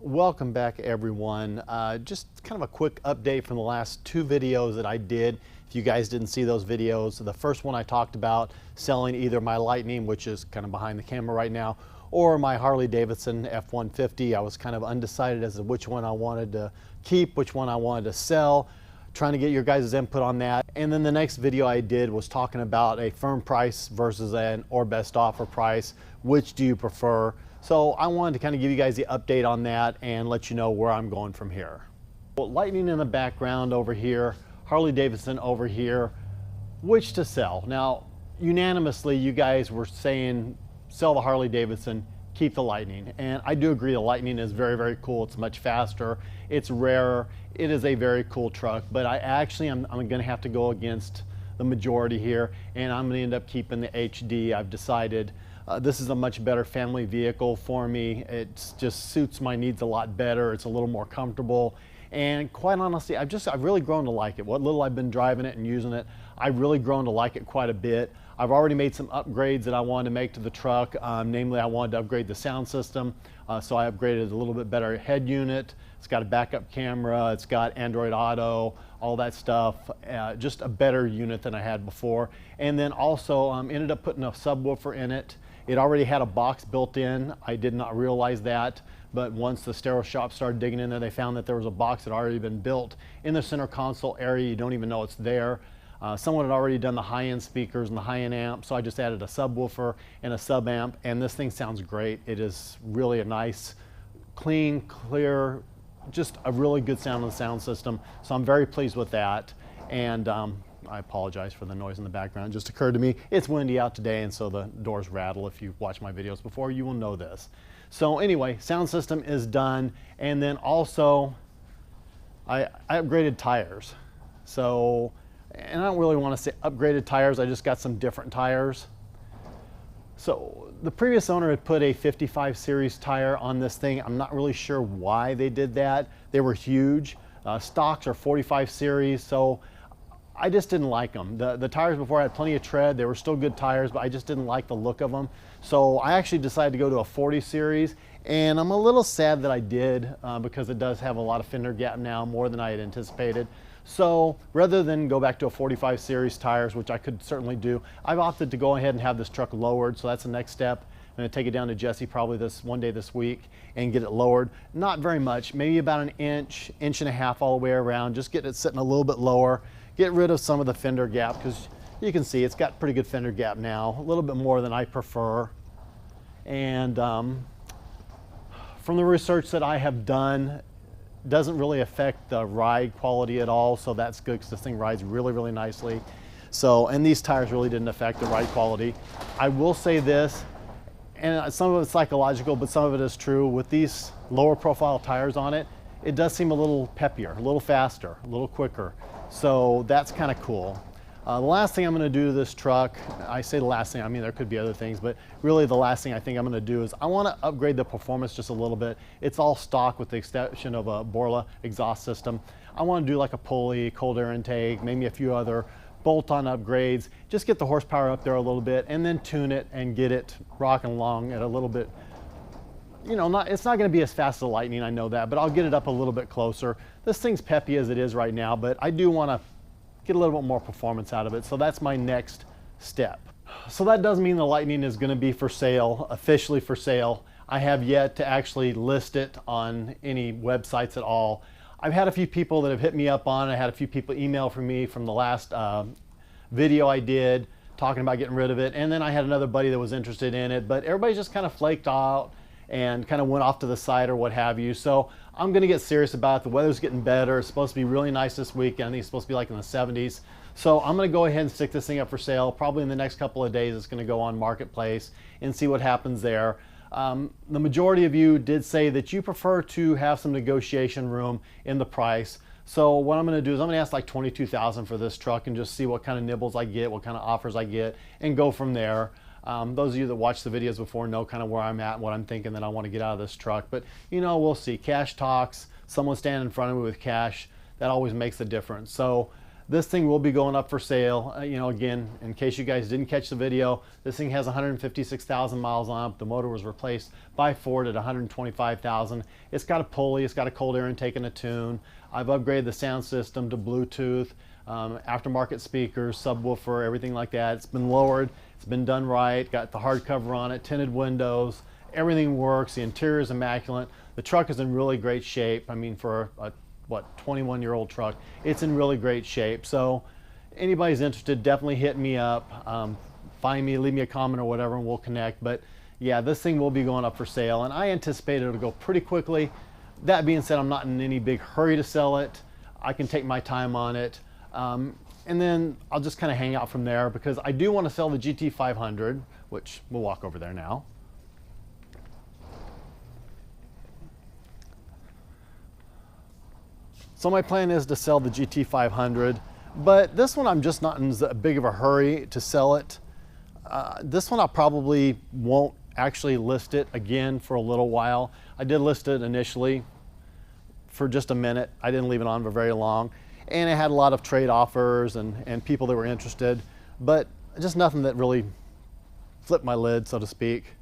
Welcome back everyone. Just kind of a quick update from the last two videos that I did. If you guys didn't see those videos, the first one I talked about selling either my Lightning, which is kind of behind the camera right now, or my Harley-Davidson F150. I was kind of undecided as to which one I wanted to keep, which one I wanted to sell, trying to get your guys' input on that. And then the next video I did was talking about a firm price versus an or best offer price. Which do you prefer? So I wanted to kind of give you guys the update on that and let you know where I'm going from here. Well, Lightning in the background over here, Harley-Davidson over here. Which to sell? Now, unanimously, you guys were saying sell the Harley-Davidson, keep the Lightning. And I do agree the Lightning is very, very cool. It's much faster. It's rarer. It is a very cool truck, but I'm going to have to go against the majority here, and I'm going to end up keeping the HD. I've decided this is a much better family vehicle for me. It just suits my needs a lot better. It's a little more comfortable, and quite honestly, I've really grown to like it. What little I've been driving it and using it, I've really grown to like it quite a bit. I've already made some upgrades that I wanted to make to the truck. Namely, I wanted to upgrade the sound system, so I upgraded a little bit better head unit. It's got a backup camera, it's got Android Auto, all that stuff. Just a better unit than I had before. And then also ended up putting a subwoofer in it. It already had a box built in. I did not realize that, but once the stereo shop started digging in there, they found that there was a box that had already been built in the center console area. You don't even know it's there. Someone had already done the high-end speakers and the high-end amp, so I just added a subwoofer and a sub-amp, and this thing sounds great. It is really a nice, clean, clear, just a really good sound on the sound system, so I'm very pleased with that. And I apologize for the noise in the background. It just occurred to me, it's windy out today, and so the doors rattle. If you've watched my videos before, you will know this. So anyway, sound system is done, and then also I upgraded tires. So, and I don't really want to say upgraded tires, I just got some different tires. So the previous owner had put a 55 series tire on this thing. I'm not really sure why they did that. They were huge. Stocks are 45 series, so I just didn't like them. The tires before had plenty of tread. They were still good tires, but I just didn't like the look of them. So I actually decided to go to a 40 series, and I'm a little sad that I did because it does have a lot of fender gap now, more than I had anticipated. So rather than go back to a 45 series tires, which I could certainly do, I've opted to go ahead and have this truck lowered. So that's the next step. I'm going to take it down to Jesse probably one day this week and get it lowered. Not very much, maybe about an inch, inch and a half all the way around. Just get it sitting a little bit lower. Get rid of some of the fender gap, because you can see it's got pretty good fender gap now, a little bit more than I prefer. And from the research that I have done, doesn't really affect the ride quality at all, so that's good because this thing rides really, really nicely. So, and these tires really didn't affect the ride quality. I will say this, and some of it's psychological, but some of it is true. With these lower profile tires on it, it does seem a little peppier, a little faster, a little quicker. So that's kind of cool. The last thing I'm going to do to this truck, I say the last thing, I mean there could be other things, but really the last thing I think I'm going to do is I want to upgrade the performance just a little bit. It's all stock with the exception of a Borla exhaust system. I want to do like a pulley, cold air intake, maybe a few other bolt-on upgrades, just get the horsepower up there a little bit and then tune it and get it rocking along at a little bit. You know, it's not going to be as fast as the Lightning, I know that, but I'll get it up a little bit closer. This thing's peppy as it is right now, but I do want to get a little bit more performance out of it, so that's my next step. So that does mean the Lightning is going to be for sale, officially for sale. I have yet to actually list it on any websites at all. I've had a few people that have hit me up on it. I had a few people email from me from the last video I did talking about getting rid of it, and then I had another buddy that was interested in it, but everybody just kind of flaked out and kind of went off to the side or what have you. So I'm going to get serious about it. The weather's getting better. It's supposed to be really nice this weekend. I think it's supposed to be like in the 70s. So I'm going to go ahead and stick this thing up for sale. Probably in the next couple of days it's going to go on Marketplace and see what happens there. The majority of you did say that you prefer to have some negotiation room in the price. So what I'm going to do is I'm going to ask like $22,000 for this truck and just see what kind of nibbles I get, what kind of offers I get, and go from there. Those of you that watched the videos before know kind of where I'm at and what I'm thinking that I want to get out of this truck. But, you know, we'll see. Cash talks. Someone standing in front of me with cash, that always makes a difference. So This thing will be going up for sale. You know, again, in case you guys didn't catch the video, this thing has 156,000 miles on it. The motor was replaced by Ford at 125,000. It's got a pulley, it's got a cold air intake and a tune. I've upgraded the sound system to Bluetooth, aftermarket speakers, subwoofer, everything like that. It's been lowered, it's been done right, got the hard cover on it, tinted windows, everything works, the interior is immaculate. The truck is in really great shape. I mean, for a 21-year-old truck, it's in really great shape. So anybody's interested, definitely hit me up, find me, leave me a comment or whatever, and we'll connect. But yeah, this thing will be going up for sale, and I anticipate it'll go pretty quickly. That being said, I'm not in any big hurry to sell it. I can take my time on it, and then I'll just kind of hang out from there, because I do want to sell the GT500, which we'll walk over there now. So my plan is to sell the GT500, but this one I'm just not in as big of a hurry to sell it. This one I probably won't actually list it again for a little while. I did list it initially for just a minute. I didn't leave it on for very long. And it had a lot of trade offers and people that were interested, but just nothing that really flipped my lid, so to speak.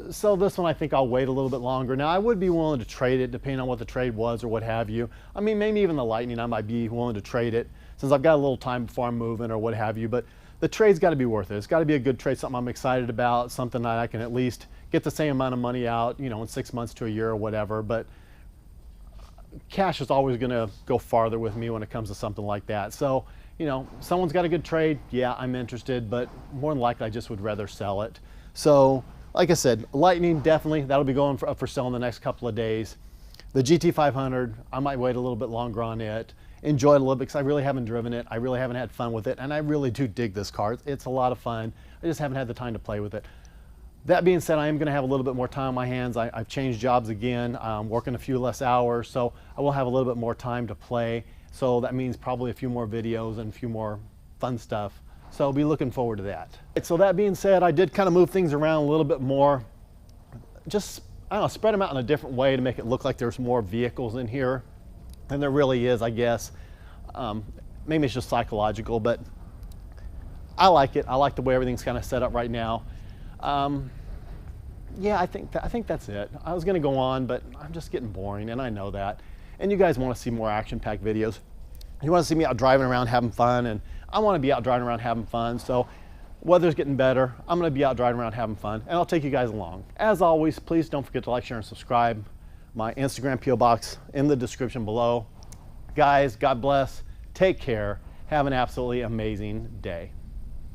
So this one I think I'll wait a little bit longer. Now I would be willing to trade it depending on what the trade was or what have you. I mean, maybe even the Lightning I might be willing to trade it since I've got a little time before I'm moving or what have you, but the trade's got to be worth it. It's got to be a good trade, something I'm excited about, something that I can at least get the same amount of money out, you know, in 6 months to a year or whatever. But cash is always going to go farther with me when it comes to something like that. So, you know, someone's got a good trade, yeah, I'm interested, but more than likely I just would rather sell it. So like I said, Lightning, definitely, that'll be going up for sale in the next couple of days. The GT500, I might wait a little bit longer on it, enjoy it a little bit, because I really haven't driven it, I really haven't had fun with it, and I really do dig this car. It's a lot of fun. I just haven't had the time to play with it. That being said, I am going to have a little bit more time on my hands. I've changed jobs again, working a few less hours, so I will have a little bit more time to play. So that means probably a few more videos and a few more fun stuff. So I'll be looking forward to that. So that being said, I did kind of move things around a little bit more. Just, I don't know, spread them out in a different way to make it look like there's more vehicles in here than there really is, I guess. Maybe it's just psychological, but I like it. I like the way everything's kind of set up right now. Yeah, I think that's it. I was going to go on, but I'm just getting boring, and I know that. And you guys want to see more action-packed videos. You want to see me out driving around having fun, and I want to be out driving around having fun. So weather's getting better. I'm going to be out driving around having fun, and I'll take you guys along. As always, please don't forget to like, share, and subscribe. My Instagram P.O. box in the description below. Guys, God bless. Take care. Have an absolutely amazing day.